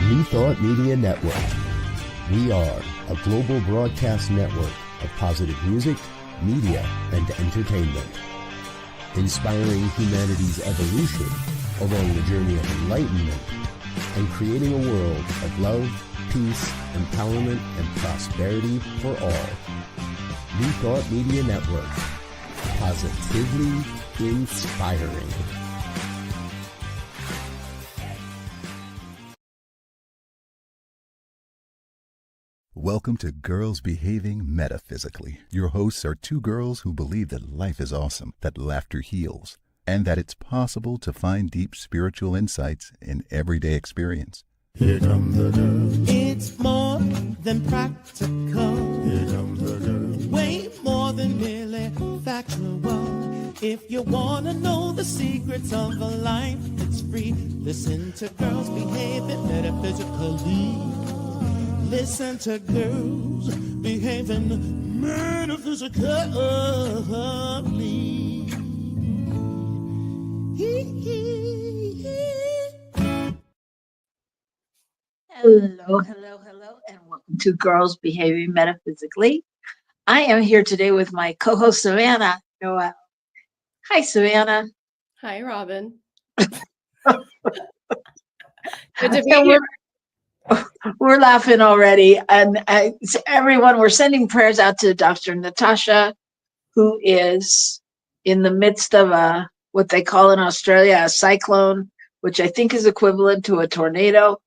New Thought Media Network. We are a global broadcast network of positive music, media, and entertainment, inspiring humanity's evolution along the journey of enlightenment and creating a world of love, peace, empowerment, and prosperity for all. New Thought Media Network. Positively inspiring. Welcome to Girls Behaving Metaphysically. Your hosts are two girls who believe that life is awesome, that laughter heals, and that it's possible to find deep spiritual insights in everyday experience. Here come the girls. It's more than practical. Here comes the girls. Way more than merely factual. If you want to know the secrets of a life that's free, listen to Girls Behaving Metaphysically. Listen to Girls Behaving Metaphysically. Hello, and welcome to Girls Behaving Metaphysically. I am here today with my co-host, Savannah Noel. Hi, Savannah. Hi, Robyn. Good to be here. We're laughing already. And everyone, we're sending prayers out to Dr. Natasha, who is in the midst of what they call in Australia a cyclone, which I think is equivalent to a tornado,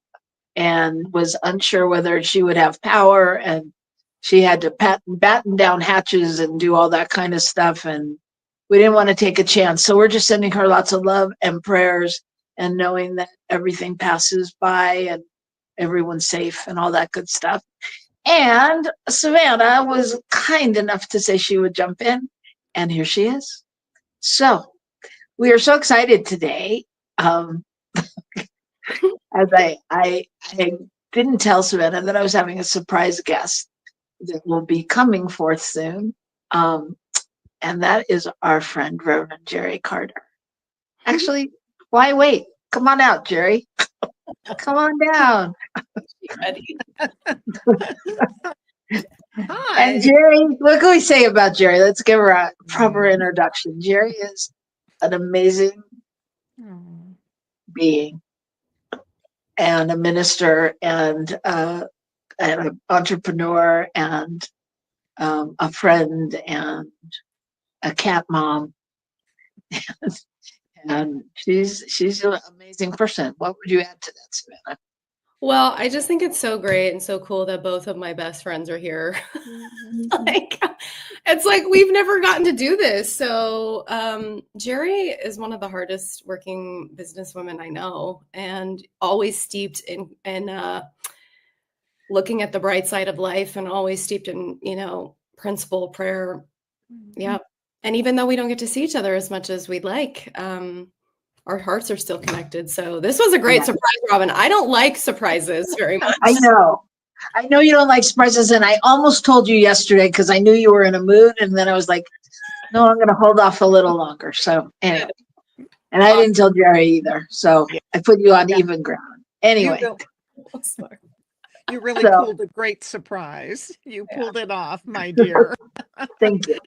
and was unsure whether she would have power. And she had to batten down hatches and do all that kind of stuff. And we didn't want to take a chance. So we're just sending her lots of love and prayers and knowing that everything passes by and everyone's safe and all that good stuff. And Savannah was kind enough to say she would jump in, and here she is. So we are so excited today. As I didn't tell Savannah that I was having a surprise guest that will be coming forth soon. And that is our friend, Reverend Jerry Carter. Actually, why wait? Come on out, Jerry. Come on down. Hi. And Jerry, what can we say about Jerry? Let's give her a proper introduction. Jerry is an amazing being and a minister and an entrepreneur and a friend and a cat mom. And she's an amazing person. What would you add to that, Savannah? Well, I just think it's so great and so cool that both of my best friends are here. It's like we've never gotten to do this. So Jerry is one of the hardest working businesswomen I know, and always steeped in looking at the bright side of life, and always steeped in, principle, prayer. Yeah. And even though we don't get to see each other as much as we'd like, our hearts are still connected. So this was a great surprise, Robyn. I don't like surprises very much. I know you don't like surprises. And I almost told you yesterday because I knew you were in a mood. And then I was like, no, I'm going to hold off a little longer. So anyway, and I didn't tell Jerry either. So I put you on even ground. Anyway. You really pulled a great surprise. You pulled it off, my dear. Thank you.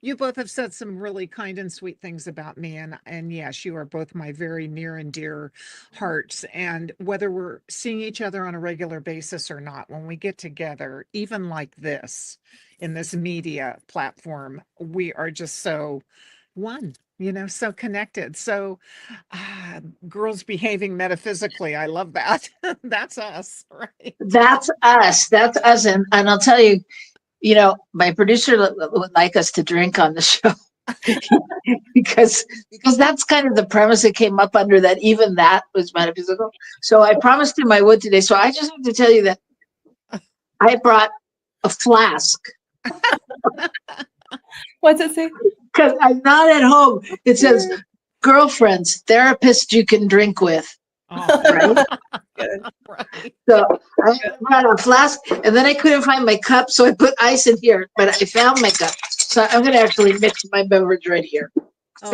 You both have said some really kind and sweet things about me, and yes, you are both my very near and dear hearts. And whether we're seeing each other on a regular basis or not, when we get together, even like this, in this media platform, we are just so one. So connected. So Girls Behaving Metaphysically. I love that. That's us, right? That's us. And I'll tell you, my producer would like us to drink on the show because that's kind of the premise that came up under that. Even that was metaphysical. So I promised him I would today. So I just have to tell you that I brought a flask. What's it say? Because I'm not at home. It says, girlfriends, therapists you can drink with. Oh, right? Good. Right. So I brought a flask, and then I couldn't find my cup, so I put ice in here, but I found my cup. So I'm going to actually mix my beverage right here. Oh,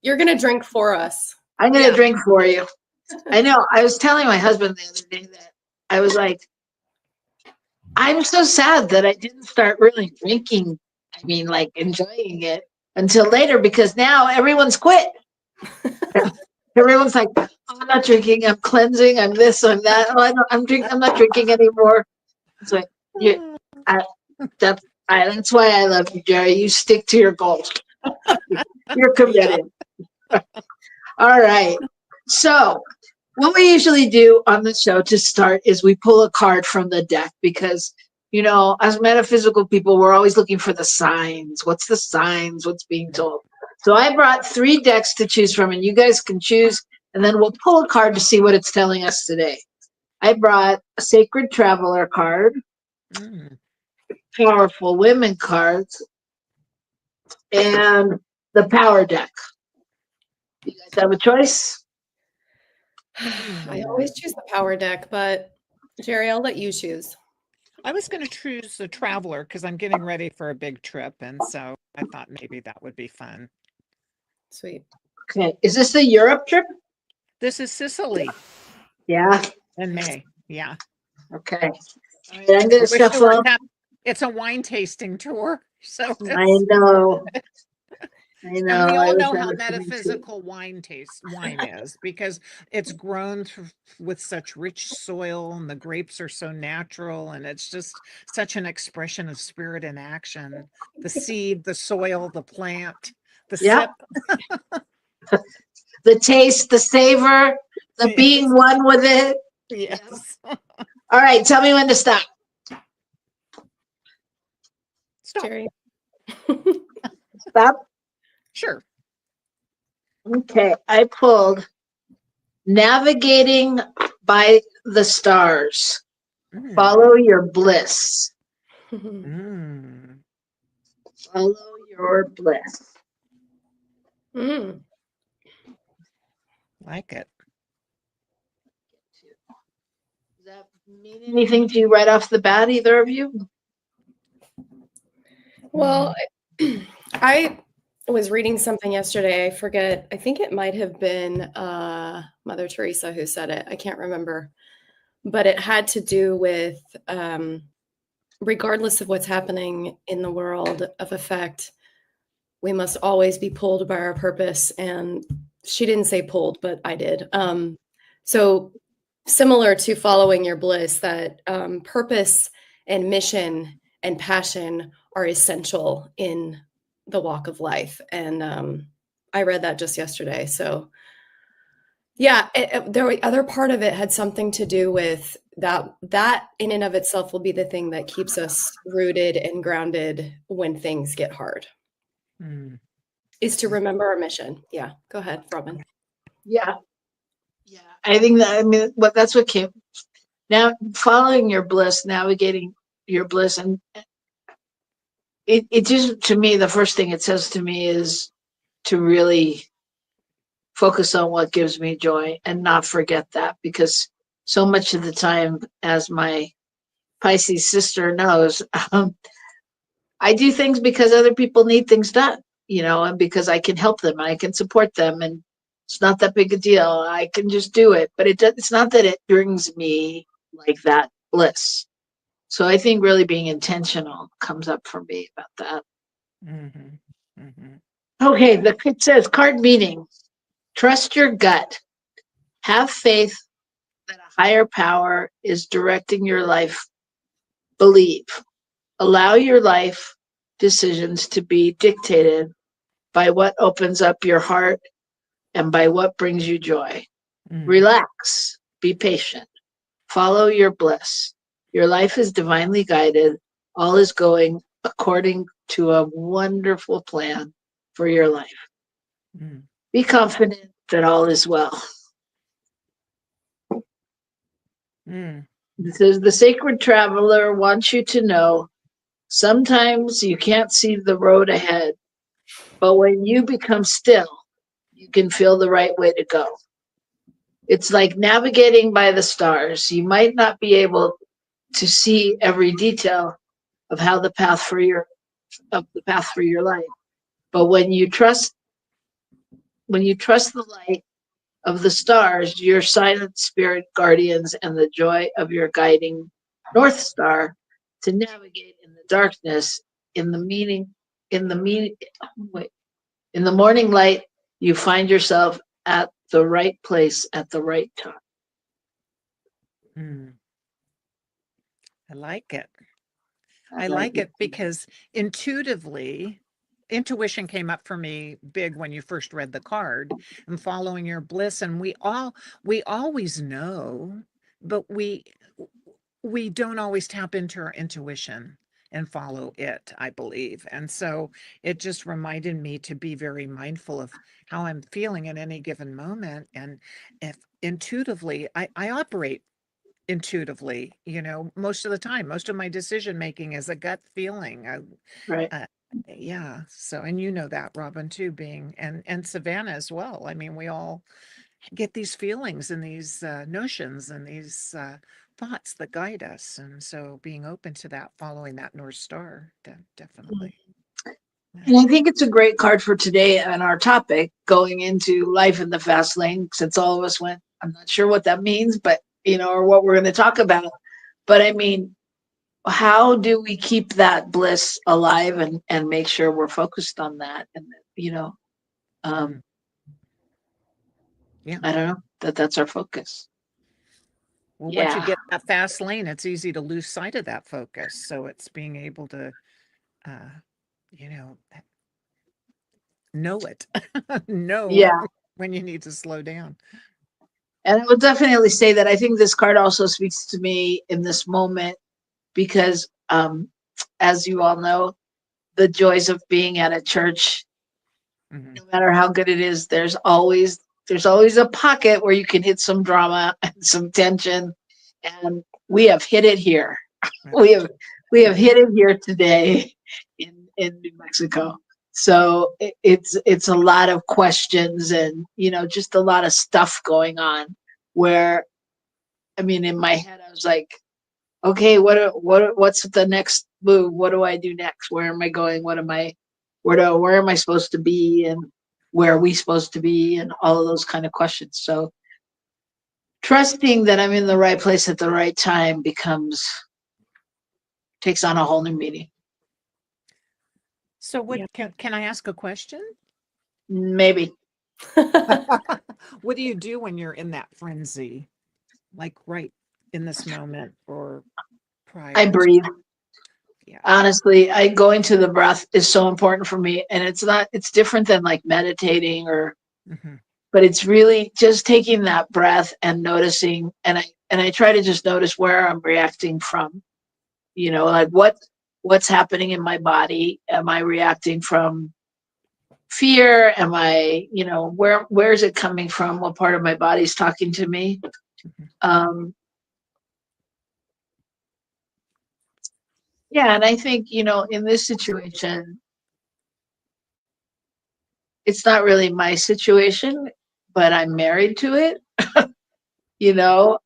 you're going to drink for us. I'm going to drink for you. I know. I was telling my husband the other day that I was like, I'm so sad that I didn't start really drinking. I mean, like enjoying it until later because now everyone's quit. Everyone's like, oh, I'm not drinking. I'm cleansing. I'm this. I'm that. Oh, I'm not drinking anymore. It's like, I, that's why I love you, Jerry. You stick to your goals. You're committed. All right. So, what we usually do on the show to start is we pull a card from the deck because, as metaphysical people, we're always looking for the signs. What's the signs? What's being told? So, I brought 3 decks to choose from, and you guys can choose, and then we'll pull a card to see what it's telling us today. I brought a Sacred Traveler card, Powerful Women cards, and the Power deck. You guys have a choice? I always choose the power deck, but Jerry, I'll let you choose. I was going to choose the Traveler because I'm getting ready for a big trip. And so I thought maybe that would be fun. Sweet. Okay. Is this the Europe trip? This is Sicily Yeah. in May. Yeah. Okay. All right, I'm going to shuffle. It's a wine tasting tour. So I know. I know. And we I all wish know I how was coming too. metaphysical wine is because it's grown with such rich soil and the grapes are so natural and it's just such an expression of spirit in action. The seed, the soil, the plant, the Yep. sip. The taste, the savor, the being one with it. Yes. All right. Tell me when to stop. Stop. Jerry. Stop. Sure. Okay. I pulled Navigating by the Stars. Follow your bliss. Mm. Follow your bliss. Like it. Does that mean anything to you right off the bat, either of you? Well, I was reading something yesterday. I forget. I think it might have been Mother Teresa who said it. I can't remember. But it had to do with regardless of what's happening in the world of effect, we must always be pulled by our purpose. And she didn't say pulled, but I did. So similar to following your bliss, that purpose and mission and passion are essential in the walk of life. And I read that just yesterday. So yeah, the other part of it had something to do with that in and of itself will be the thing that keeps us rooted and grounded when things get hard. Is to remember our mission. Yeah, go ahead, Robyn. Yeah. I think that, that's what came. Now, following your bliss, navigating your bliss, and it just, to me, the first thing it says to me is to really focus on what gives me joy and not forget that, because so much of the time, as my Pisces sister knows, I do things because other people need things done, and because I can help them and I can support them, and it's not that big a deal. I can just do it, but it's not that it brings me like that bliss. So I think really being intentional comes up for me about that. Okay, it says card meaning. Trust your gut. Have faith that a higher power is directing your life. Believe. Allow your life decisions to be dictated by what opens up your heart and by what brings you joy. Relax. Be patient. Follow your bliss. Your life is divinely guided. All is going according to a wonderful plan for your life. Be confident that all is well. This is the Sacred Traveler wants you to know sometimes you can't see the road ahead, but when you become still, you can feel the right way to go. It's like navigating by the stars. You might not be able to see every detail of how the path for your life, but when you trust the light of the stars, your silent spirit guardians, and the joy of your guiding North Star to navigate in the darkness. In the meaning, in the meaning, wait, in the morning light, you find yourself at the right place at the right time. Mm, I like it. I like it because intuitively, intuition came up for me big when you first read the card, and following your bliss. And we always know, but we don't always tap into our intuition and follow it, I believe. And so it just reminded me to be very mindful of how I'm feeling at any given moment. And if intuitively, I operate intuitively, most of the time. Most of my decision making is a gut feeling. Right. Yeah. So, and you know that, Robyn, too, being and Savannah as well. I mean, we all get these feelings and these notions and these thoughts that guide us. And so being open to that, following that North Star, definitely. And I think it's a great card for today on our topic, going into life in the fast lane, since all of us went, I'm not sure what that means, but, or what we're going to talk about. But I mean, how do we keep that bliss alive and make sure we're focused on that? And, Yeah. I don't know, that's our focus. Well, once you get that fast lane, it's easy to lose sight of that focus. So it's being able to, know it, when you need to slow down. And I will definitely say that I think this card also speaks to me in this moment because, as you all know, the joys of being at a church, no matter how good it is, there's always a pocket where you can hit some drama and some tension. And we have hit it here. We have hit it here today in New Mexico. So it's a lot of questions and, just a lot of stuff going on where, I mean, in my head, I was like, okay, what's the next move? What do I do next? Where am I going? Where am I supposed to be? And where are we supposed to be? And all of those kind of questions. So trusting that I'm in the right place at the right time takes on a whole new meaning. So what can I ask a question? Maybe. What do you do when you're in that frenzy? Like right in this moment or prior? I breathe. Yeah. Honestly, going to the breath is so important for me. And it's different than like meditating but it's really just taking that breath and noticing. And I try to just notice where I'm reacting from, like what's happening in my body. Am I reacting from fear? Am I, where is it coming from? What part of my body's talking to me? And I think, in this situation, it's not really my situation, but I'm married to it,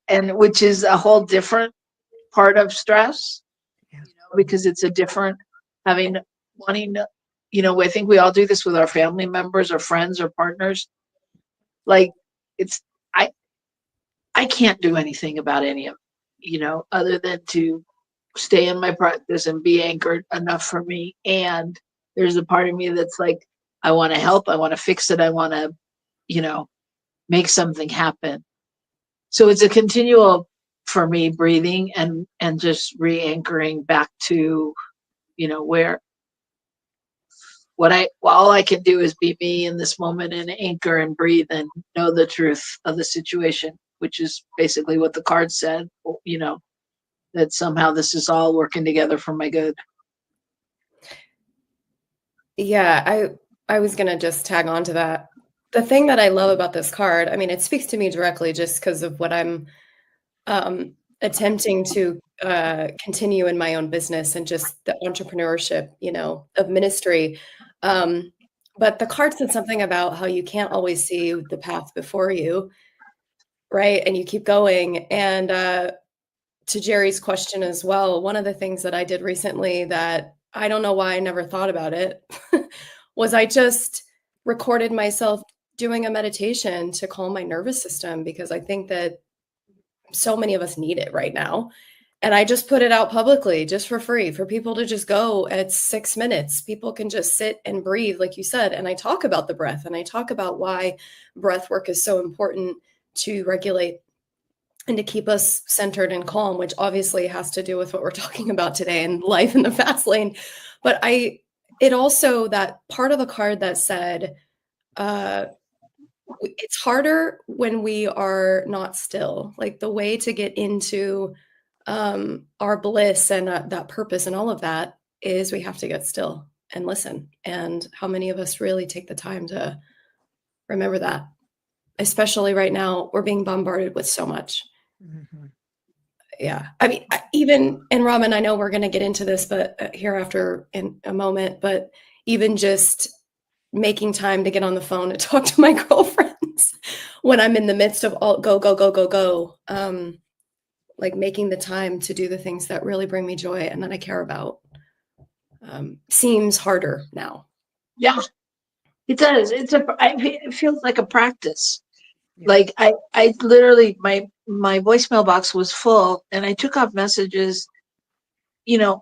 and which is a whole different part of stress, because it's a different wanting to, I think we all do this with our family members or friends or partners. Like I can't do anything about any of it, other than to stay in my practice and be anchored enough for me. And there's a part of me that's like, I want to help. I want to fix it. I want to, make something happen. So it's a continual for me breathing and just re-anchoring back to, where all I can do is be me in this moment and anchor and breathe and know the truth of the situation, which is basically what the card said, that somehow this is all working together for my good. Yeah, I was going to just tag on to that. The thing that I love about this card, I mean, it speaks to me directly just because of what I'm attempting to continue in my own business and just the entrepreneurship, of ministry. But the card said something about how you can't always see the path before you, right? And you keep going. And to Jerry's question as well, one of the things that I did recently that I don't know why I never thought about it was I just recorded myself doing a meditation to calm my nervous system, because I think that so many of us need it right now. And I just put it out publicly just for free for people to just go. It's 6 minutes. People can just sit and breathe, like you said. And I talk about the breath, and I talk about why breath work is so important to regulate and to keep us centered and calm, which obviously has to do with what we're talking about today and life in the fast lane. But it also, that part of the card that said, it's harder when we are not still. Like, the way to get into our bliss and that purpose and all of that is we have to get still and listen. And how many of us really take the time to remember that? Especially right now, we're being bombarded with so much. Mm-hmm. Yeah. I mean, even, and Robyn, I know we're going to get into this, but hereafter in a moment, but even just making time to get on the phone to talk to my girlfriends when I'm in the midst of all go, like making the time to do the things that really bring me joy and that I care about, seems harder now. Yeah, it does. It feels like a practice. Yeah. Like I literally, my voicemail box was full, and I took off messages,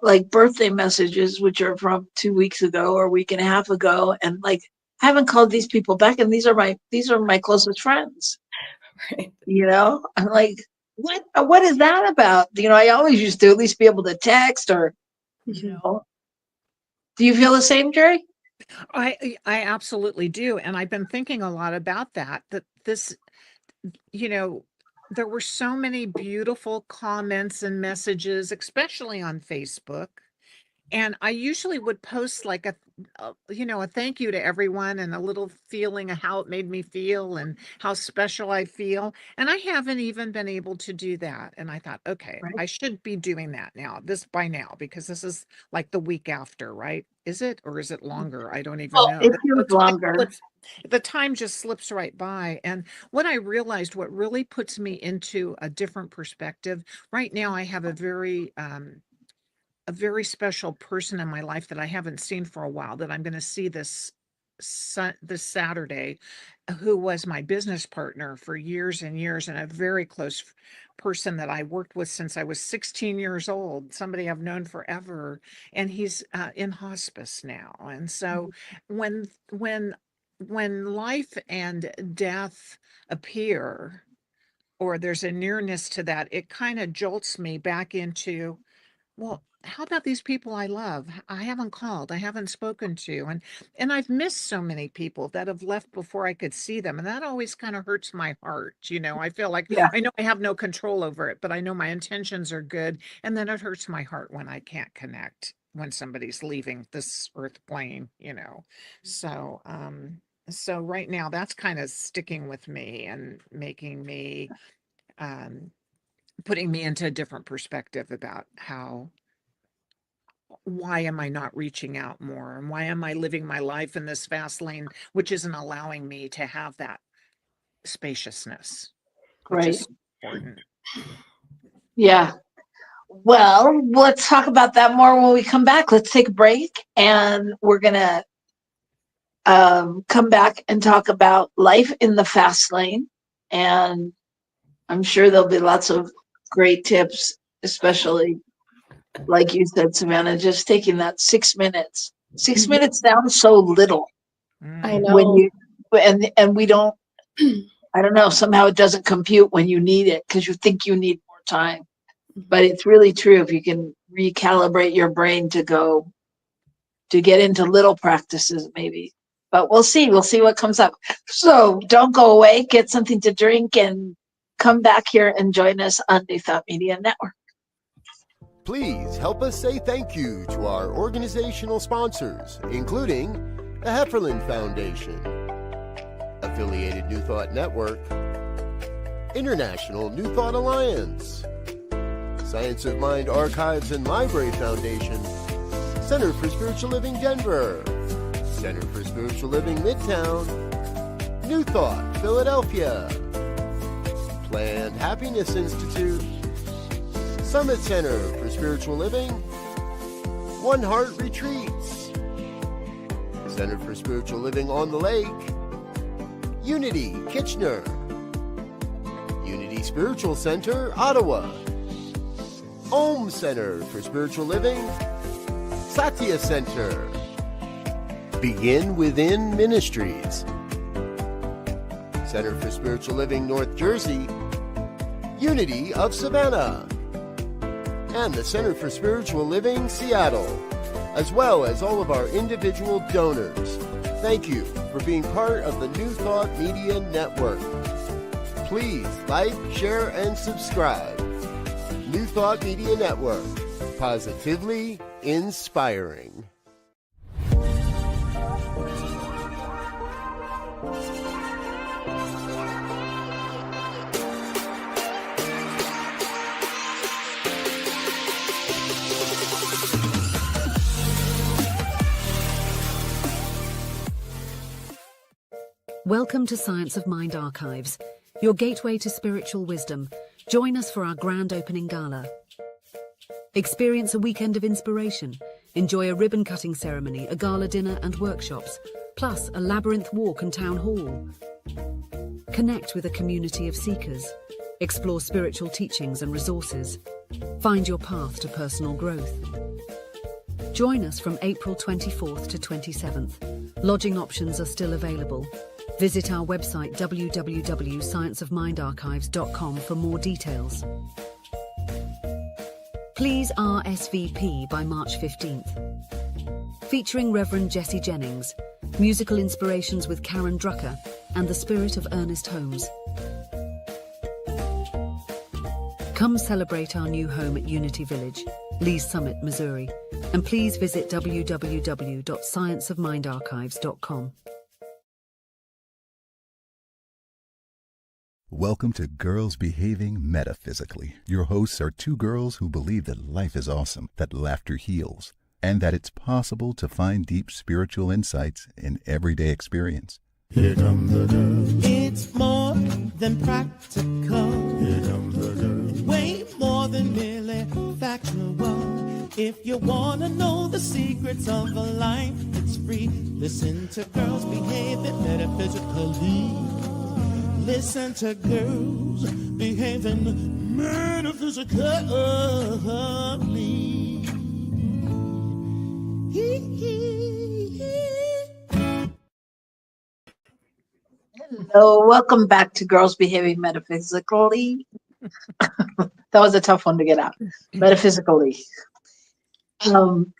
like birthday messages, which are from 2 weeks ago or a week and a half ago. And like, I haven't called these people back, and these are my closest friends. Right. I'm like, what is that about? I always used to at least be able to text or, do you feel the same, Jerry? I absolutely do. And I've been thinking a lot about that this, there were so many beautiful comments and messages, especially on Facebook. And I usually would post like a thank you to everyone and a little feeling of how it made me feel and how special I feel. And I haven't even been able to do that. And I thought, okay, Right. I should be doing that by now, because this is like the week after, right? Is it, or is it longer? I don't even know. It feels longer. The time just slips right by. And what I realized, what really puts me into a different perspective right now, I have a very special person in my life that I haven't seen for a while, that I'm going to see this Saturday, who was my business partner for years and years, and a very close person that I worked with since I was 16 years old, somebody I've known forever. And he's in hospice now. And so when life and death appear, or there's a nearness to that, it kind of jolts me back into, well, how about these people I love? I haven't called, I haven't spoken to, and I've missed so many people that have left before I could see them. And that always kind of hurts my heart. I feel like, Yeah. I know I have no control over it, but I know my intentions are good. And then it hurts my heart when I can't connect, when somebody's leaving this earth plane, So, so right now that's kind of sticking with me and making me, putting me into a different perspective about why am I not reaching out more? And why am I living my life in this fast lane, which isn't allowing me to have that spaciousness, which Right. is important. Yeah. Well, let's talk about that more when we come back. Let's take a break, and we're going to come back and talk about life in the fast lane. And I'm sure there'll be lots of great tips, especially like you said, Savannah, just taking that 6 minutes. 6 minutes sounds so little. I know. When you and we don't, I don't know, somehow it doesn't compute when you need it, because you think you need more time. But it's really true if you can recalibrate your brain to get into little practices, maybe. But we'll see what comes up. So don't go away, get something to drink, and come back here and join us on New Thought Media Network. Please help us say thank you to our organizational sponsors, including the Hefferland Foundation, Affiliated New Thought Network, International New Thought Alliance, Science of Mind Archives and Library Foundation, Center for Spiritual Living Denver, Center for Spiritual Living Midtown, New Thought Philadelphia, Planned Happiness Institute, Summit Center for Spiritual Living, One Heart Retreats, Center for Spiritual Living on the Lake, Unity, Kitchener. Unity Spiritual Center, Ottawa. Om Center for Spiritual Living, Satya Center. Begin Within Ministries. Center for Spiritual Living, North Jersey. Unity of Savannah. And the Center for Spiritual Living, Seattle, as well as all of our individual donors. Thank you for being part of the New Thought Media Network. Please like, share, and subscribe. New Thought Media Network, positively inspiring. Welcome to Science of Mind Archives, your gateway to spiritual wisdom. Join us for our grand opening gala. Experience a weekend of inspiration. Enjoy a ribbon-cutting ceremony, a gala dinner and workshops, plus a labyrinth walk and town hall. Connect with a community of seekers. Explore spiritual teachings and resources. Find your path to personal growth. Join us from April 24th to 27th. Lodging options are still available. Visit our website www.scienceofmindarchives.com for more details. Please RSVP by March 15th. Featuring Reverend Jesse Jennings, musical inspirations with Karen Drucker, and the spirit of Ernest Holmes. Come celebrate our new home at Unity Village, Lee's Summit, Missouri, and please visit www.scienceofmindarchives.com. Welcome to Girls Behaving Metaphysically. Your hosts are two girls who believe that life is awesome, that laughter heals, and that it's possible to find deep spiritual insights in everyday experience. Here come the girls. It's more than practical. Here come the girls. Way more than merely factual. If you want to know the secrets of a life, it's free. Listen to Girls Behaving Metaphysically. Listen to Girls Behaving Metaphysically. Hello, welcome back to Girls Behaving Metaphysically. That was a tough one to get out. Metaphysically. I want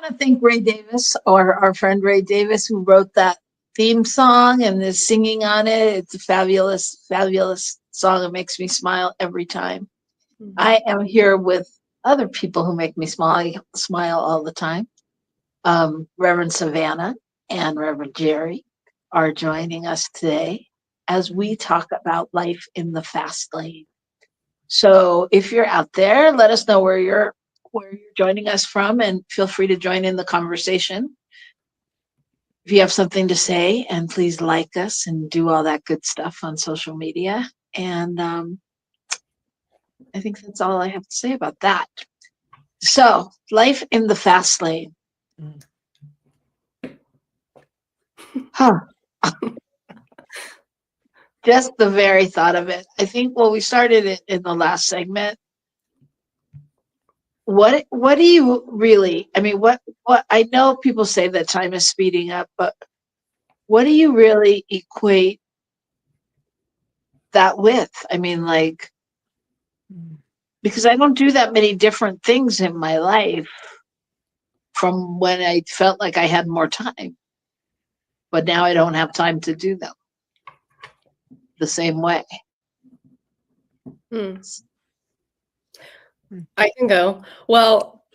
to thank Ray Davis, or our friend Ray Davis, who wrote that theme song and is singing on it. It's a fabulous, fabulous song. It makes me smile every time. Mm-hmm. I am here with other people who make me smile all the time. Reverend Savannah and Reverend Jerry are joining us today as we talk about life in the fast lane. So if you're out there, let us know where you're joining us from, and feel free to join in the conversation. If you have something to say, and please like us and do all that good stuff on social media. And I think that's all I have to say about that. So, life in the fast lane. Huh. Just the very thought of it. I think, well, we started it in the last segment. What do you really, I mean, what I know people say that time is speeding up, but what do you really equate that with? I mean, like, because I don't do that many different things in my life from when I felt like I had more time, but now I don't have time to do them the same way. I can go. Well,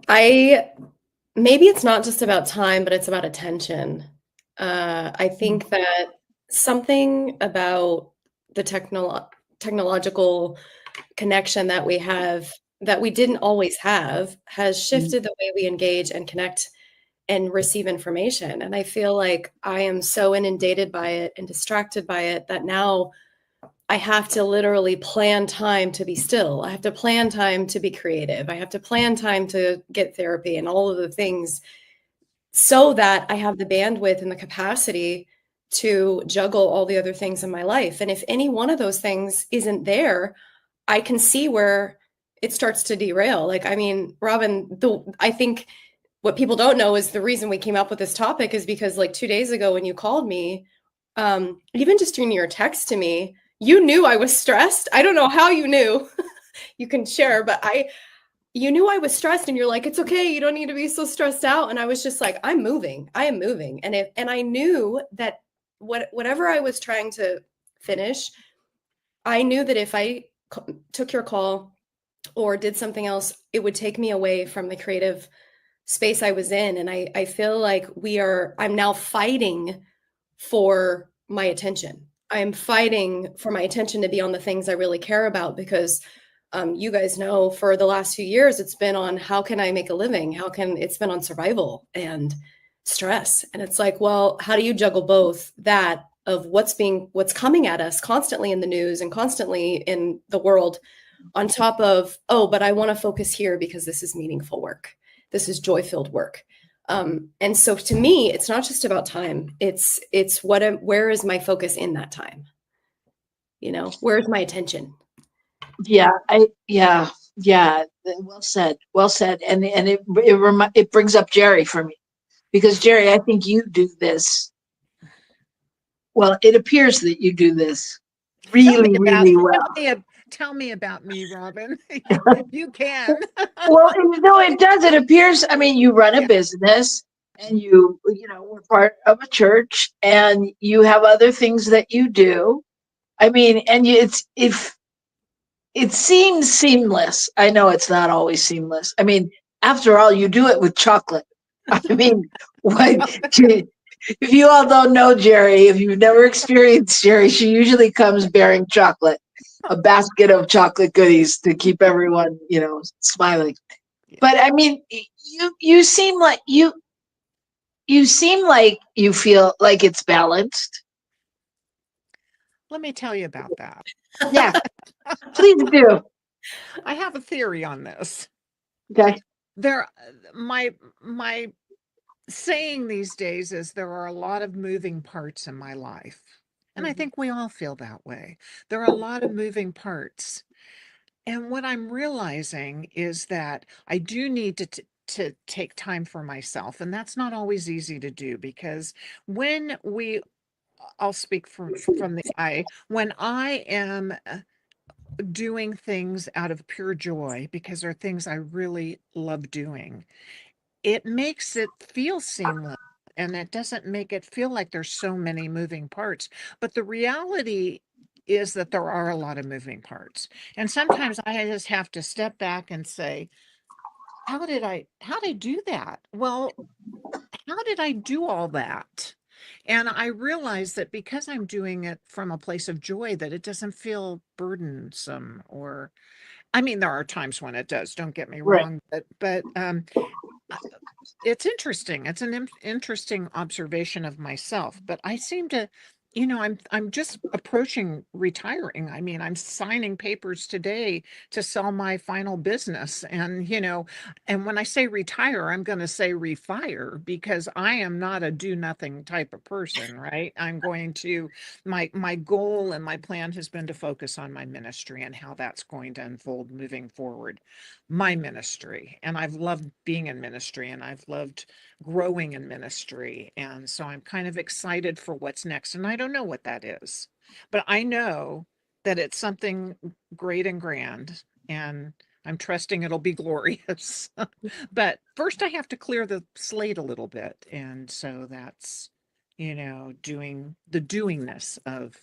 maybe it's not just about time, but it's about attention. I think that something about the technological connection that we have, that we didn't always have, has shifted the way we engage and connect and receive information. And I feel like I am so inundated by it and distracted by it that now I have to literally plan time to be still. I have to plan time to be creative. I have to plan time to get therapy and all of the things, so that I have the bandwidth and the capacity to juggle all the other things in my life. And if any one of those things isn't there, I can see where it starts to derail. Like, I mean, Robyn, I think what people don't know is the reason we came up with this topic is because like 2 days ago when you called me, even just in your text to me, you knew I was stressed. I don't know how you knew. You can share, but you knew I was stressed and you're like, it's okay. You don't need to be so stressed out. And I was just like, I am moving. And I knew that whatever I was trying to finish, I knew that if I took your call or did something else, it would take me away from the creative space I was in. And I feel like I'm now fighting for my attention. I'm fighting for my attention to be on the things I really care about, because you guys know for the last few years, it's been on how can I make a living? It's been on survival and stress. And it's like, well, how do you juggle both that of what's coming at us constantly in the news and constantly in the world on top of, oh, but I want to focus here because this is meaningful work. This is joy-filled work. And so to me, it's not just about time. It's where is my focus in that time? Where's my attention? Yeah. Well said. And it brings up Jerry for me, because Jerry, I think you do this. Well, it appears that you do this really well. Tell me about me, Robyn. You can. Well, no, it does. It appears, I mean, you run a business and we're part of a church and you have other things that you do. I mean, and it seems seamless. I know it's not always seamless. I mean, after all, you do it with chocolate. I mean, if you all don't know Jerry, if you've never experienced Jerry, she usually comes bearing chocolate, a basket of chocolate goodies to keep everyone, smiling. But I mean, you seem like you feel like it's balanced. Let me tell you about that. Yeah, please do. I have a theory on this. Okay. My saying these days is there are a lot of moving parts in my life. And I think we all feel that way. There are a lot of moving parts. And what I'm realizing is that I do need to take time for myself. And that's not always easy to do, because I'll speak from when I am doing things out of pure joy, because they're things I really love doing, it makes it feel seamless. And it doesn't make it feel like there's so many moving parts. But the reality is that there are a lot of moving parts. And sometimes I just have to step back and say, how did I do that? Well, how did I do all that? And I realize that because I'm doing it from a place of joy, that it doesn't feel burdensome. Or, I mean, there are times when it does, don't get me wrong, but it's interesting. It's an interesting observation of myself, but I seem to, I'm just approaching retiring. I mean, I'm signing papers today to sell my final business. And, and when I say retire, I'm going to say refire, because I am not a do nothing type of person, right? I'm going to, my goal and my plan has been to focus on my ministry and how that's going to unfold moving forward. My ministry. And I've loved being in ministry, and I've loved growing in ministry. And so I'm kind of excited for what's next. And I don't know what that is, but I know that it's something great and grand, and I'm trusting it'll be glorious. But first I have to clear the slate a little bit. And so that's, doing the doingness of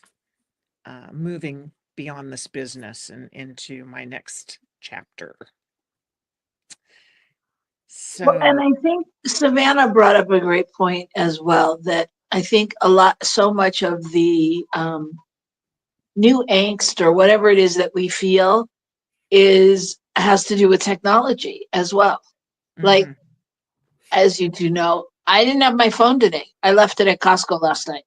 moving beyond this business and into my next chapter. Well, and I think Savannah brought up a great point as well, that I think so much of the new angst or whatever it is that we feel has to do with technology as well. Mm-hmm. Like, as you do know, I didn't have my phone today. I left it at Costco last night.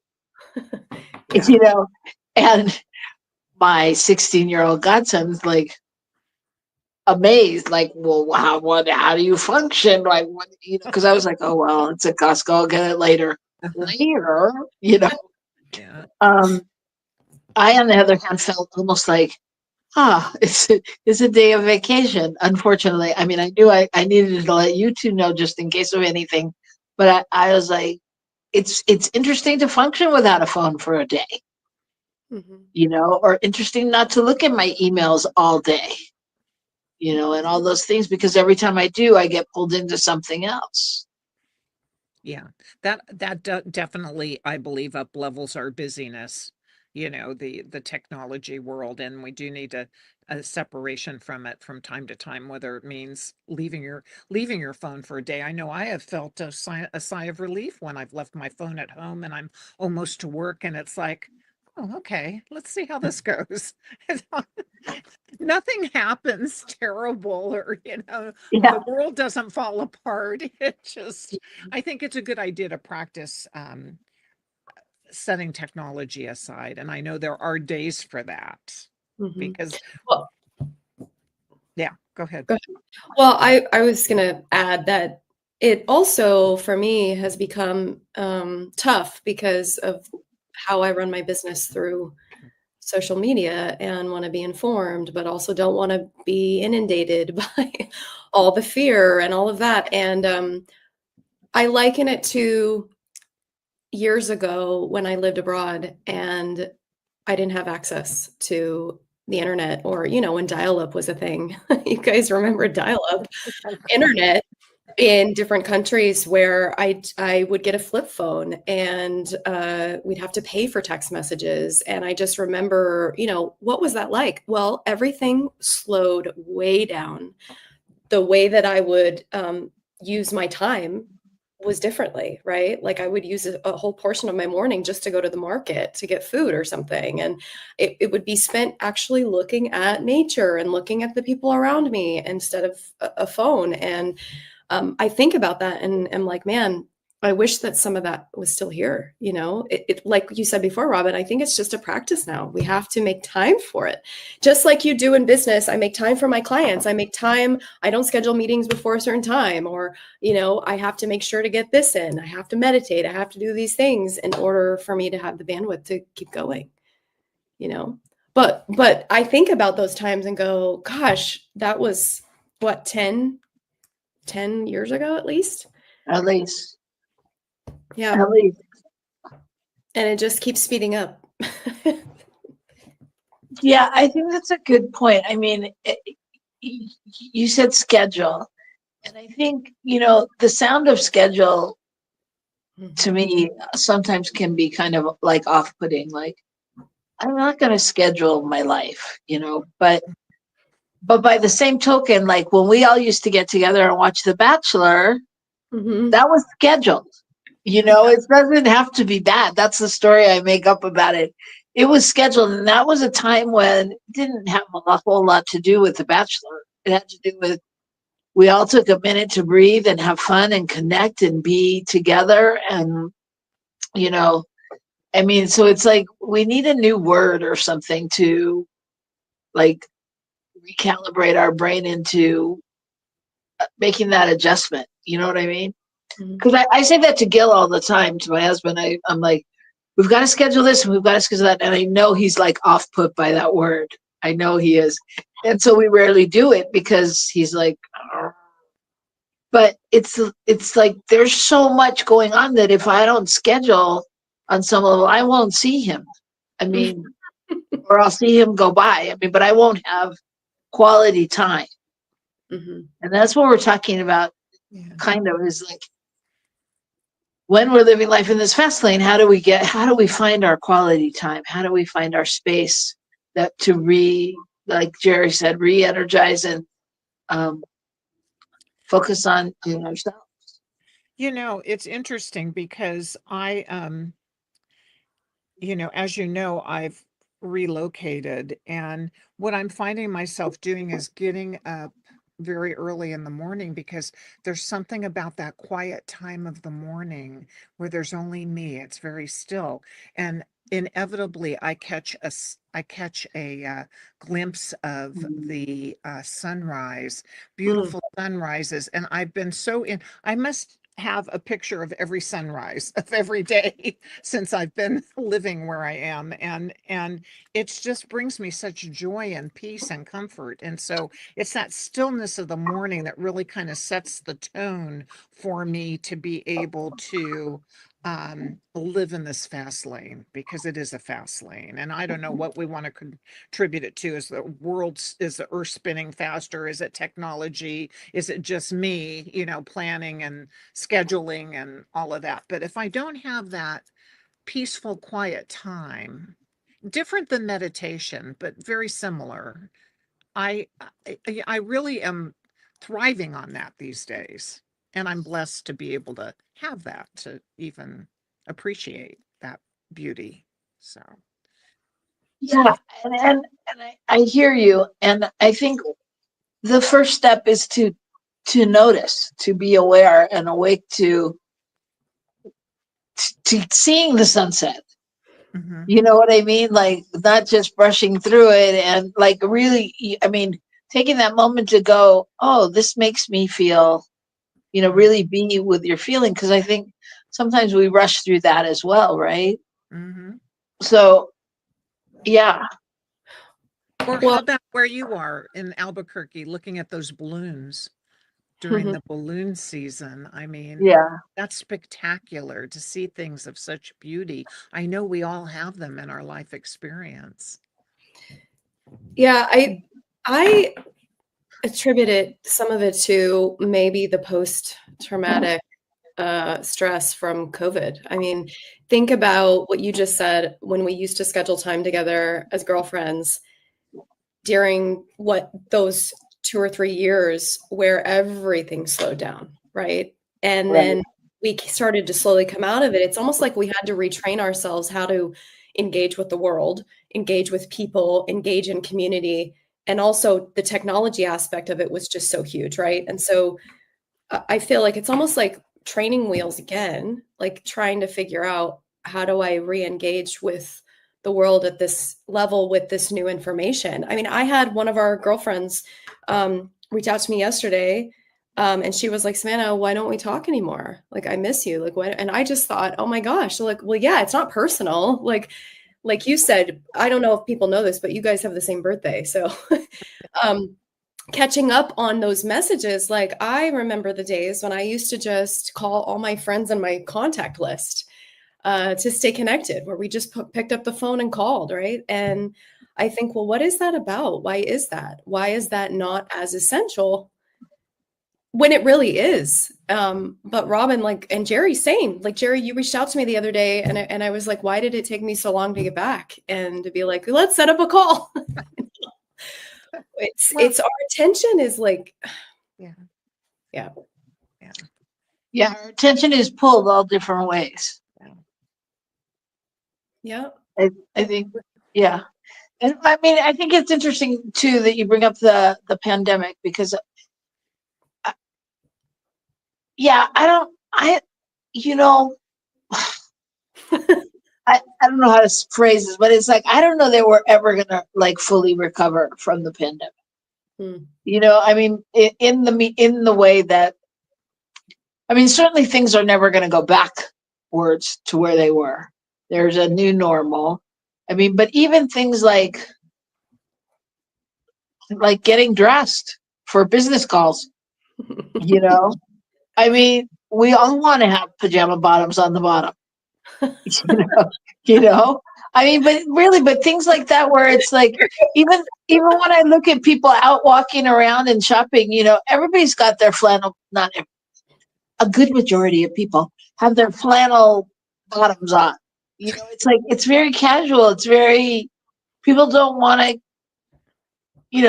And my 16-year-old godson's like, amazed, like, well, how do you function? Like, because I was like, oh, well, it's at Costco, I'll get it later. Yeah. I, on the other hand, felt almost like, it's a day of vacation. Unfortunately, I mean, I knew I needed to let you two know just in case of anything, but I was like, it's interesting to function without a phone for a day, or interesting not to look at my emails all day, and all those things, because every time I do, I get pulled into something else. Yeah, that definitely, I believe, up levels our busyness, the technology world, and we do need a separation from it from time to time, whether it means leaving your phone for a day. I know I have felt a sigh of relief when I've left my phone at home and I'm almost to work, and it's like, oh, okay, let's see how this goes. Nothing happens terrible, or the world doesn't fall apart. I think it's a good idea to practice setting technology aside, and I know there are days for that, because Well, go ahead. Well, I was going to add that it also, for me, has become tough because of how I run my business through social media and want to be informed, but also don't want to be inundated by all the fear and all of that. And I liken it to years ago when I lived abroad and I didn't have access to the internet, or, when dial-up was a thing. You guys remember dial-up internet in different countries, where I would get a flip phone and we'd have to pay for text messages. And I just remember, what was that like? Well, everything slowed way down. The way that I would use my time was differently, right? Like I would use a whole portion of my morning just to go to the market to get food or something. And it would be spent actually looking at nature and looking at the people around me instead of a phone. And I think about that and I'm like, man, I wish that some of that was still here. Like you said before, Robyn, I think it's just a practice now. We have to make time for it. Just like you do in business, I make time for my clients. I make time. I don't schedule meetings before a certain time, or, I have to make sure to get this in. I have to meditate. I have to do these things in order for me to have the bandwidth to keep going, But I think about those times and go, gosh, that was what, 10 years ago, at least. Yeah. At least. And it just keeps speeding up. Yeah, I think that's a good point. I mean, you said schedule, and I think, the sound of schedule to me sometimes can be kind of like off-putting. Like, I'm not going to schedule my life, but by the same token, like when we all used to get together and watch The Bachelor, that was scheduled. It doesn't have to be bad. That's the story I make up about it. It was scheduled, and that was a time when it didn't have a whole lot to do with The Bachelor. It had to do with, we all took a minute to breathe and have fun and connect and be together. And, so it's like we need a new word or something to like recalibrate our brain into making that adjustment. You know what I mean? Because I say that to Gil all the time, to my husband. I'm like, we've got to schedule this and we've got to schedule that. And I know he's like off put by that word. I know he is. And so we rarely do it because he's like, argh. But it's like there's so much going on that if I don't schedule on some level, I won't see him. I mean, or I'll see him go by. I mean, but I won't have quality time. And that's what we're talking about, kind of, is like, when we're living life in this fast lane, how do we find our quality time? How do we find our space that to like Jerry said, re-energize and focus on ourselves? It's interesting because I, as I've relocated, and what I'm finding myself doing is getting up very early in the morning, because there's something about that quiet time of the morning where there's only me. It's very still, and inevitably I catch a glimpse of the sunrise, beautiful sunrises, and I've been so in. have a picture of every sunrise of every day since I've been living where I am. And it just brings me such joy and peace and comfort. And so it's that stillness of the morning that really kind of sets the tone for me to be able to live in this fast lane, because it is a fast lane. And I don't know what we want to contribute it to. Is the world, is the earth spinning faster? Is it technology? Is it just me, planning and scheduling and all of that? But if I don't have that peaceful, quiet time, different than meditation, but very similar, I really am thriving on that these days. And I'm blessed to be able to have that, to even appreciate that beauty. So, Yeah, and I hear you, and I think the first step is to notice, to be aware and awake to seeing the sunset. mhm. You know what I mean? Like, not just brushing through it, and like really, I mean, taking that moment to go, oh, this makes me feel, really be with your feeling, because I think sometimes we rush through that as well, right? Mhm. So, yeah. Or how Well, about where you are in Albuquerque, looking at those balloons during the balloon season? I mean, Yeah. that's spectacular to see things of such beauty. I know we all have them in our life experience. yeah, I attributed some of it to maybe the post-traumatic stress from COVID. I mean, think about what you just said when we used to schedule time together as girlfriends during those 2 or 3 years where everything slowed down, right? And Right. then we started to slowly come out of it. It's almost like we had to retrain ourselves how to engage with the world, engage with people, engage in community. And also the technology aspect of it was just so huge, right? And so I feel like it's almost like training wheels again, like trying to figure out, how do I re-engage with the world at this level with this new information? I mean, I had one of our girlfriends reach out to me yesterday, and she was like, Savannah, why don't we talk anymore? Like, I miss you. Like, what? And I just thought, oh my gosh, like, well, yeah, it's not personal. Like you said, I don't know if people know this, but you guys have the same birthday. So catching up on those messages, like, I remember the days when I used to just call all my friends in my contact list to stay connected, where we just picked up the phone and called, right? And I think, well, what is that about? Why is that? Why is that not as essential when it really is? But Robyn, like, and Jerry, same. Like, Jerry, you reached out to me the other day, and I was like, why did it take me so long to get back? And to be like, let's set up a call. It's our attention is like, Yeah. yeah. Yeah, our attention is pulled all different ways. Yeah. I think, yeah. And I mean, I think it's interesting too that you bring up the pandemic, because yeah, you know, I don't know how to phrase this, but it's like, I don't know that we're ever gonna like fully recover from the pandemic. I mean, in the way that, I mean, certainly things are never going to go backwards to where they were. There's a new normal. I mean, but even things like getting dressed for business calls, I mean, we all want to have pajama bottoms on the bottom, you know, you know. I mean, but really, but things like that, where it's like, even when I look at people out walking around and shopping, everybody's got their flannel, not a good majority of people have their flannel bottoms on. It's like, it's very casual. It's very, people don't want to, we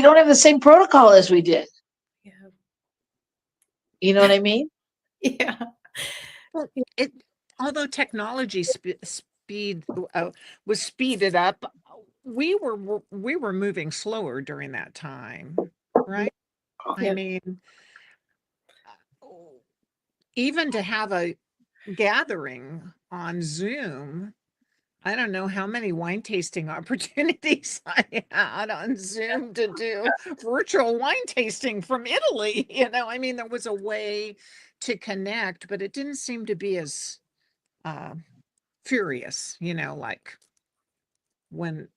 don't have the same protocol as we did. Yeah. You know what I mean? Yeah. Well, although technology was speeded up, we were moving slower during that time, right? Yeah. I mean, even to have a gathering on Zoom, I don't know how many wine tasting opportunities I had on Zoom to do virtual wine tasting from Italy. I mean, there was a way to connect, but it didn't seem to be as furious, like when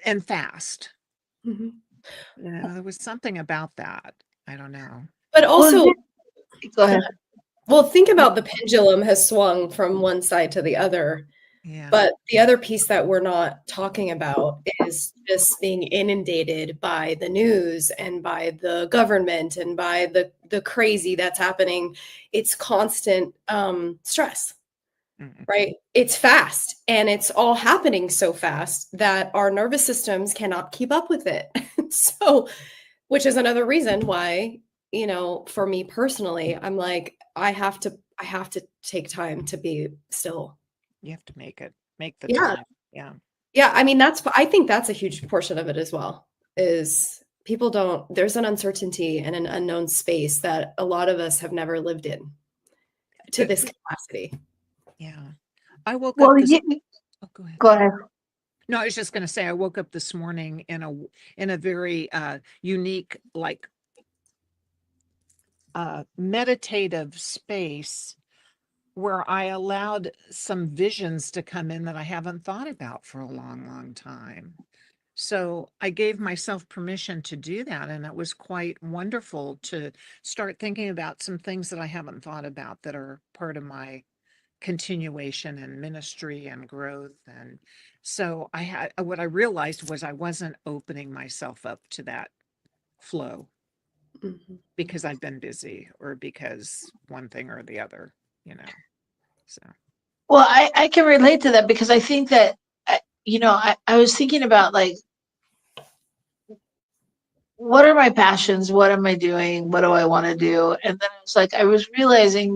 and fast. Mhm. There was something about that. I don't know. But also, Go ahead. well, think about the pendulum has swung from one side to the other. Yeah. But the other piece that we're not talking about is just being inundated by the news and by the government and by the crazy that's happening. It's constant stress, right? It's fast, and it's all happening so fast that our nervous systems cannot keep up with it. So, which is another reason why, for me personally, I'm like, I have to take time to be still. You have to make the Yeah. time. Yeah. Yeah. I mean, I think that's a huge portion of it as well, is people there's an uncertainty and an unknown space that a lot of us have never lived in to this capacity. Yeah. I woke Well, up this, oh, go ahead. go ahead. No, I was just going to say, I woke up this morning in a very unique, like meditative space where I allowed some visions to come in that I haven't thought about for a long, long time. So I gave myself permission to do that. And it was quite wonderful to start thinking about some things that I haven't thought about that are part of my continuation and ministry and growth. And so what I realized was I wasn't opening myself up to that flow because I've been busy or because one thing or the other, so. Well, I can relate to that because I think that, I was thinking about like, what are my passions? What am I doing? What do I want to do? And then it's like, I was realizing,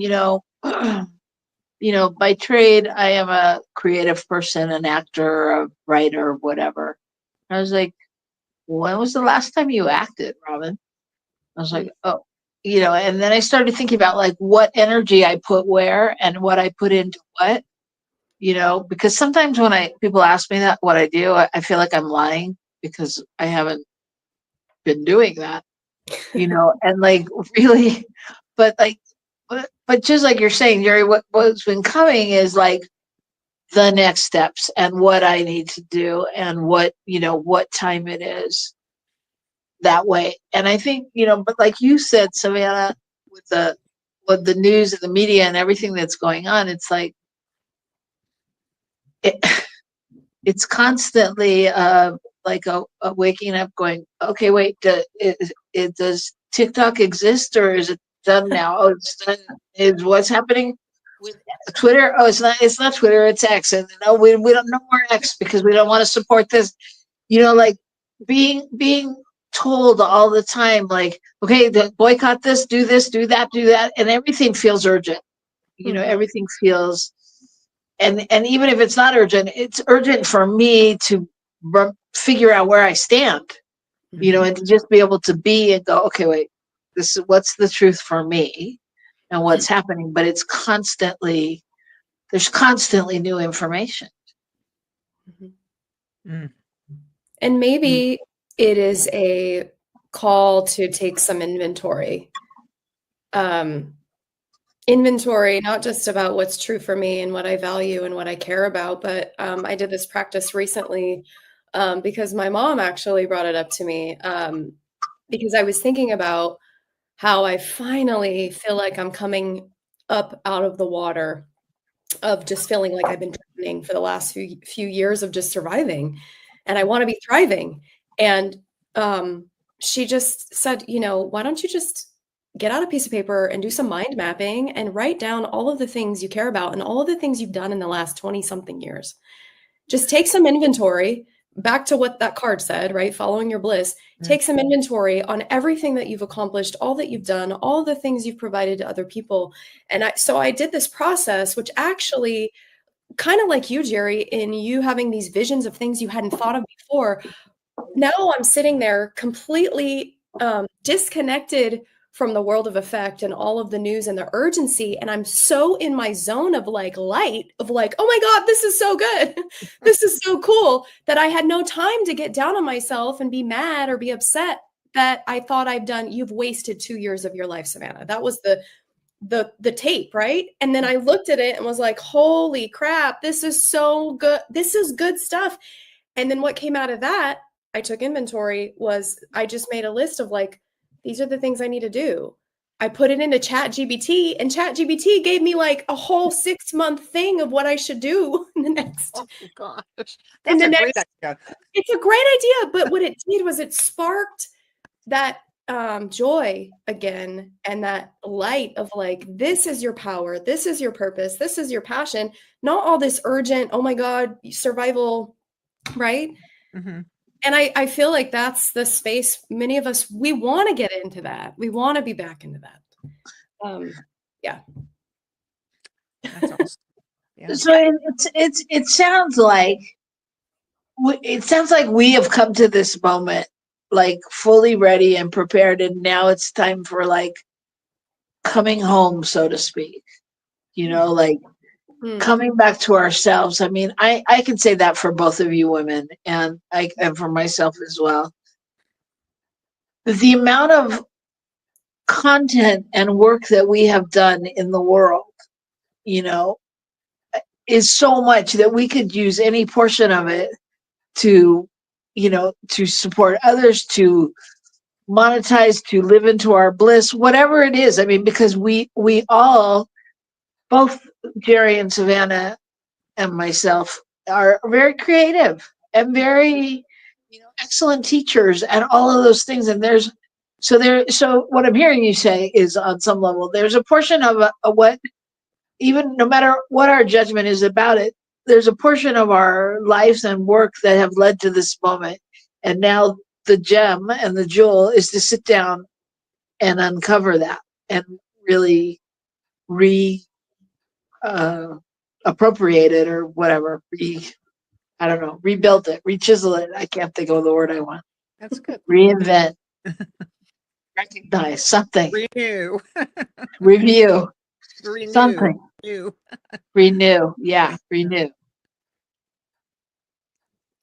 by trade, I am a creative person, an actor, a writer, whatever. I was like, when was the last time you acted, Robyn? I was like, oh, and then I started thinking about like what energy I put where and what I put into what, because sometimes when people ask me that, what I do, I feel like I'm lying because I haven't been doing that, and like really, but like, but just like you're saying, Jerry, what's been coming is like the next steps and what I need to do and what time it is that way. And I think, but like you said, Savannah, with the news and the media and everything that's going on, it's like, it's constantly like a waking up going, okay, wait, does TikTok exist or is it done now? Oh, it's done. Is what's happening with Twitter? Oh, it's not Twitter, it's X. And no, we don't know more X because we don't want to support this. Like being told all the time, like, okay, boycott this, do that, and everything feels urgent. Everything feels, and even if it's not urgent, it's urgent for me to figure out where I stand, and to just be able to be and go, okay, wait, this is what's the truth for me and what's happening. But there's constantly new information. And maybe it is a call to take some inventory. Inventory, not just about what's true for me and what I value and what I care about, but I did this practice recently because my mom actually brought it up to me because I was thinking about how I finally feel like I'm coming up out of the water of just feeling like I've been drowning for the last few years of just surviving, and I want to be thriving. And she just said, why don't you just get out a piece of paper and do some mind mapping and write down all of the things you care about and all of the things you've done in the last 20 something years. Just take some inventory, back to what that card said, right? Following your bliss. Take some inventory on everything that you've accomplished, all that you've done, all the things you've provided to other people. And so I did this process, which actually kind of like you, Jerry, in you having these visions of things you hadn't thought of before. Now I'm sitting there completely disconnected from the world of effect and all of the news and the urgency. And I'm so in my zone of like light of like, oh my God, this is so good. This is so cool that I had no time to get down on myself and be mad or be upset that I thought I've done, you've wasted 2 years of your life, Savannah. That was the tape, right? And then I looked at it and was like, holy crap, this is so good. This is good stuff. And then what came out of that, I took inventory, was I just made a list of like, these are the things I need to do. I put it into ChatGPT, and ChatGPT gave me like a whole 6-month thing of what I should do in the next. Oh gosh, in that's the a great next, idea. it's a great idea, but what it did was it sparked that joy again, and that light of like, this is your power, this is your purpose, this is your passion, not all this urgent, oh my God, survival, right? Mm-hmm. And I feel like that's the space many of us, we want to get into that. We want to be back into that. Yeah. That's awesome. Yeah. So it sounds like we have come to this moment like fully ready and prepared, and now it's time for like coming home, so to speak. You know, like coming back to ourselves. I mean, I can say that for both of you women, and for myself as well. The amount of content and work that we have done in the world, you know, is so much that we could use any portion of it to, you know, to support others, to monetize, to live into our bliss, whatever it is. I mean, because we all, both Jerry and Savannah and myself, are very creative and very, you know, excellent teachers and all of those things. And so what I'm hearing you say is, on some level, there's a portion of what, even no matter what our judgment is about it, there's a portion of our lives and work that have led to this moment. And now the gem and the jewel is to sit down and uncover that and really appropriate it, or whatever. I don't know, rebuild it, rechisel it. I can't think of the word I want. That's good. Reinvent, recognize something, Renew. review, Renew. something, renew. Yeah, renew.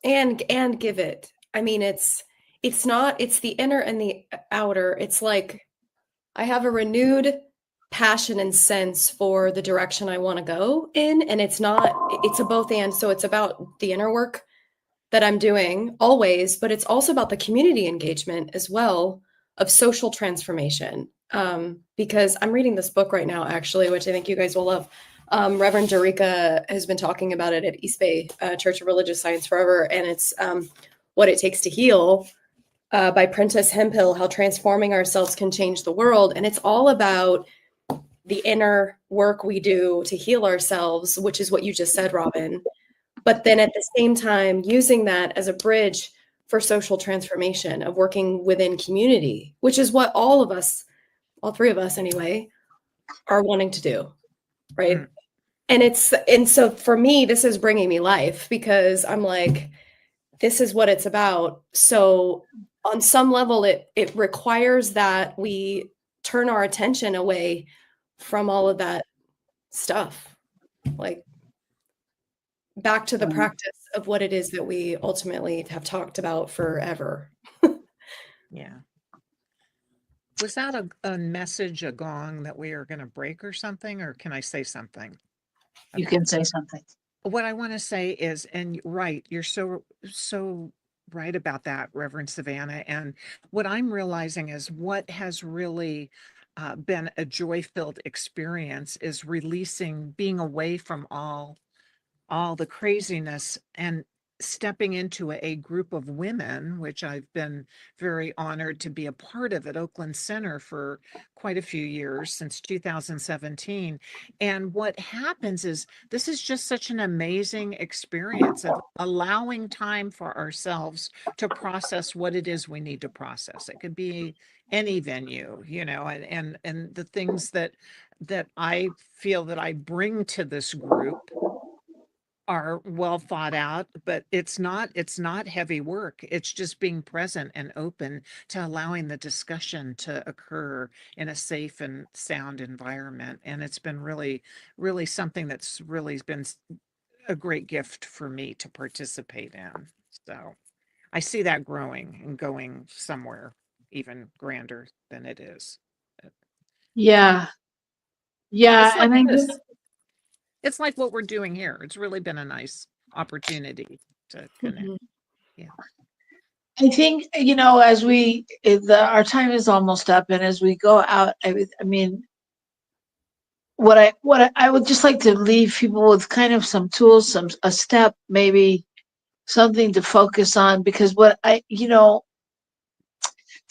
And give it. I mean, it's the inner and the outer. It's like, I have a renewed passion and sense for the direction I want to go in. And it's a both and. So it's about the inner work that I'm doing always, but it's also about the community engagement as well, of social transformation. Because I'm reading this book right now, actually, which I think you guys will love. Reverend Dorica has been talking about it at East Bay Church of Religious Science forever. And it's What It Takes to Heal by Prentice Hemphill, how transforming ourselves can change the world. And it's all about the inner work we do to heal ourselves, which is what you just said, Robyn. But then at the same time, using that as a bridge for social transformation, of working within community, which is what all of us, all three of us anyway, are wanting to do, right? And so for me, this is bringing me life, because I'm like, this is what it's about. So on some level, it requires that we turn our attention away from all of that stuff, like back to the practice of what it is that we ultimately have talked about forever. Yeah. Was that a message, a gong that we are going to break or something, or can I say something? You can say something. What I want to say is, and right, you're so right about that, Reverend Savannah. And what I'm realizing is, what has really been a joy-filled experience is releasing, being away from all the craziness, and stepping into a group of women, which I've been very honored to be a part of at Oakland Center for quite a few years, since 2017. And what happens is, this is just such an amazing experience of allowing time for ourselves to process what it is we need to process. It could be any venue, you know, and the things that I feel that I bring to this group are well thought out, but it's not heavy work. It's just being present and open to allowing the discussion to occur in a safe and sound environment. And it's been really, really something that's really been a great gift for me to participate in. So I see that growing and going somewhere. even grander than it is. Yeah. Yeah. It's like And I this. just, It's like what we're doing here. It's really been a nice opportunity to connect. Mhm. Yeah. I think, as our time is almost up, and as we go out, I mean, I would just like to leave people with kind of some tools, a step, maybe something to focus on, because the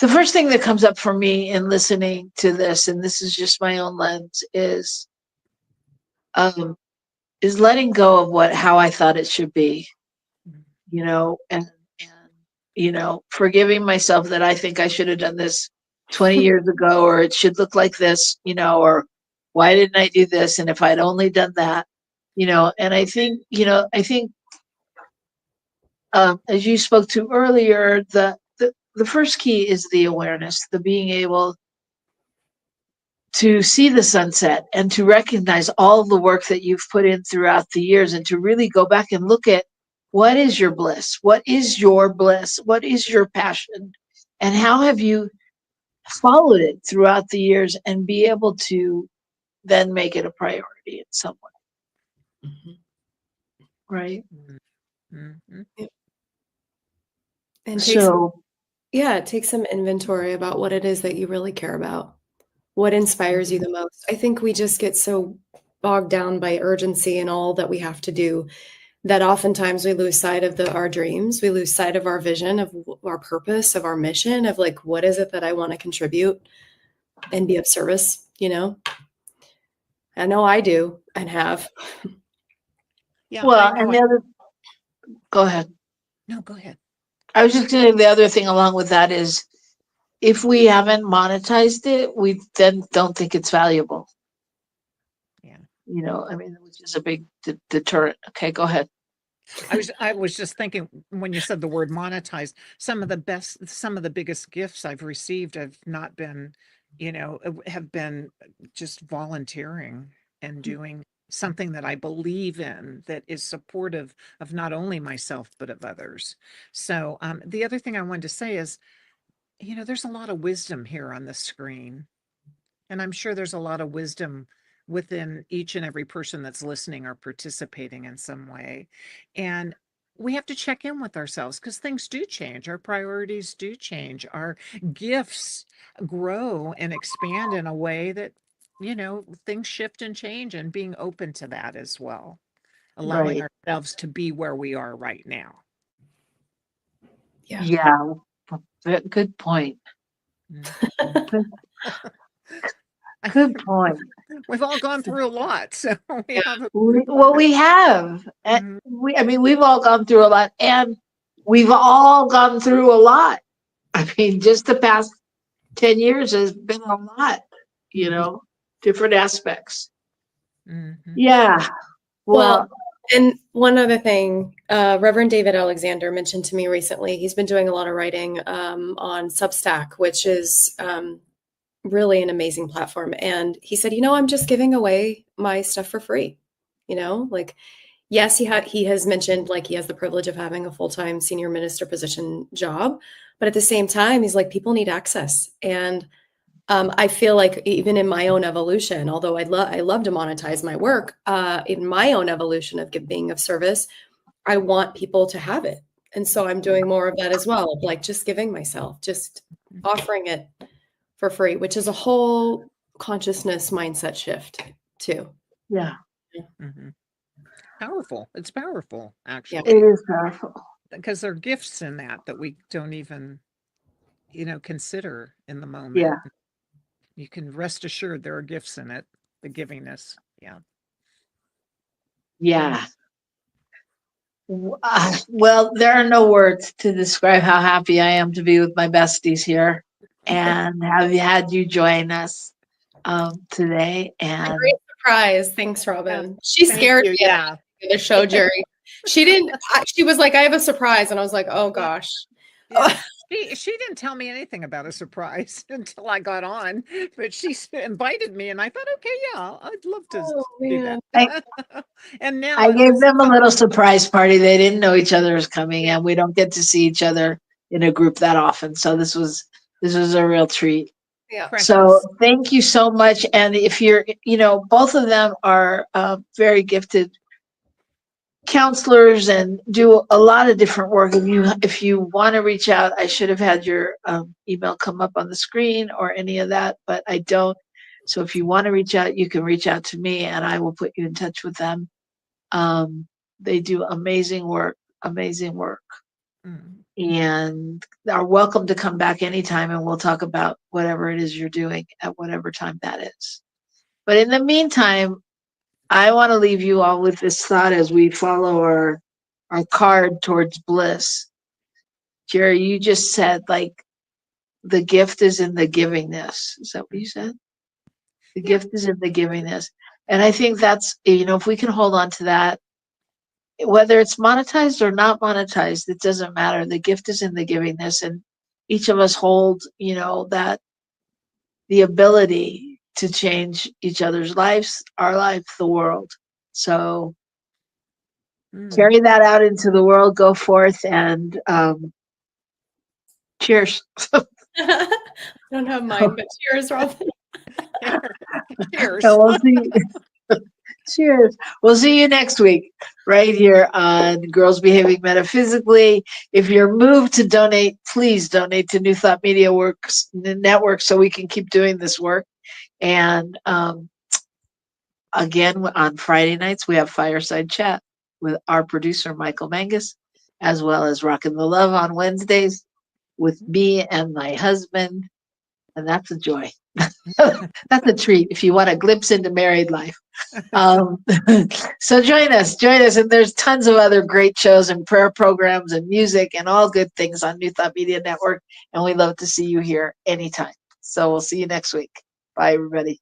first thing that comes up for me in listening to this, and this is just my own lens, is letting go of how I thought it should be, and forgiving myself that I think I should have done this 20 years ago, or it should look like this, or why didn't I do this? And if I'd only done that, and I think, as you spoke to earlier, the first key is the awareness, the being able to see the sunset and to recognize all the work that you've put in throughout the years, and to really go back and look at what is your bliss, what is your bliss, what is your passion, and how have you followed it throughout the years, and be able to then make it a priority in some way. Mm-hmm. Right. Mm-hmm. And take some inventory about what it is that you really care about. What inspires you the most? I think we just get so bogged down by urgency and all that we have to do that oftentimes we lose sight of our dreams. We lose sight of our vision, of our purpose, of our mission, of like, what is it that I want to contribute and be of service, I know I do and have. Yeah. Well, and go ahead. No, go ahead. I was just saying the other thing along with that is, if we haven't monetized it, we then don't think it's valuable. Yeah. Which is a big deterrent. Okay, go ahead. I was just thinking, when you said the word monetized, some of the biggest gifts I've received have not been, have been just volunteering and doing something that I believe in, that is supportive of not only myself, but of others. So the other thing I wanted to say is, there's a lot of wisdom here on the screen. And I'm sure there's a lot of wisdom within each and every person that's listening or participating in some way. And we have to check in with ourselves, because things do change. Our priorities do change. Our gifts grow and expand in a way that, things shift and change, and being open to that as well. Allowing Right. ourselves to be where we are right now. Yeah. Good point. Good point. We've all gone through a lot, so we have. We have. And we've all gone through a lot, and we've all gone through a lot. I mean, just the past 10 years has been a lot, different aspects. Mm-hmm. Yeah. Well, and one other thing, Reverend David Alexander mentioned to me recently, he's been doing a lot of writing on Substack, which is really an amazing platform. And he said, I'm just giving away my stuff for free. Yes, he has mentioned, like, he has the privilege of having a full-time senior minister position job, but at the same time, he's like, people need access. And I feel like even in my own evolution, although I love to monetize my work, in my own evolution of being of service, I want people to have it. And so I'm doing more of that as well, like just giving myself, just offering it for free, which is a whole consciousness mindset shift too. Yeah. Mm-hmm. Powerful. It's powerful, actually. Yeah, it is powerful. Because there are gifts in that we don't even, consider in the moment. Yeah. You can rest assured there are gifts in it, the givingness. Yeah. Yeah. Well, there are no words to describe how happy I am to be with my besties here and have had you join us today. And a great surprise. Thanks, Robyn. She scared me. Yeah. The show, Jerry. She was like, I have a surprise. And I was like, oh gosh. Yeah. She didn't tell me anything about a surprise until I got on, but she invited me, and I thought, okay, yeah, I'd love to do that. And now I gave them a little surprise party. They didn't know each other was coming, and we don't get to see each other in a group that often. So this was This was a real treat. Yeah. So thank you so much. And if you're, both of them are very gifted counselors and do a lot of different work. If you want to reach out, I should have had your email come up on the screen or any of that, but I don't. So if you want to reach out, you can reach out to me and I will put you in touch with them. They do amazing work. And are welcome to come back anytime and we'll talk about whatever it is you're doing at whatever time that is. But in the meantime, I want to leave you all with this thought as we follow our card towards bliss. Jerry, you just said, like, the gift is in the givingness. Is that what you said? The gift is in the givingness. And I think that's, if we can hold on to that, whether it's monetized or not monetized, it doesn't matter. The gift is in the givingness. And each of us hold, that the ability to change each other's lives, our life, the world. So carry that out into the world, go forth, and cheers. I don't have mine, but cheers, Robyn. Cheers. And we'll see. Cheers. We'll see you next week right here on Girls Behaving Metaphysically. If you're moved to donate, please donate to New Thought Media Works Network so we can keep doing this work. And again, on Friday nights, we have Fireside Chat with our producer, Michael Mangus, as well as Rockin' the Love on Wednesdays with me and my husband. And that's a joy. That's a treat if you want a glimpse into married life. So join us. And there's tons of other great shows and prayer programs and music and all good things on New Thought Media Network. And we love to see you here anytime. So we'll see you next week. Bye, everybody.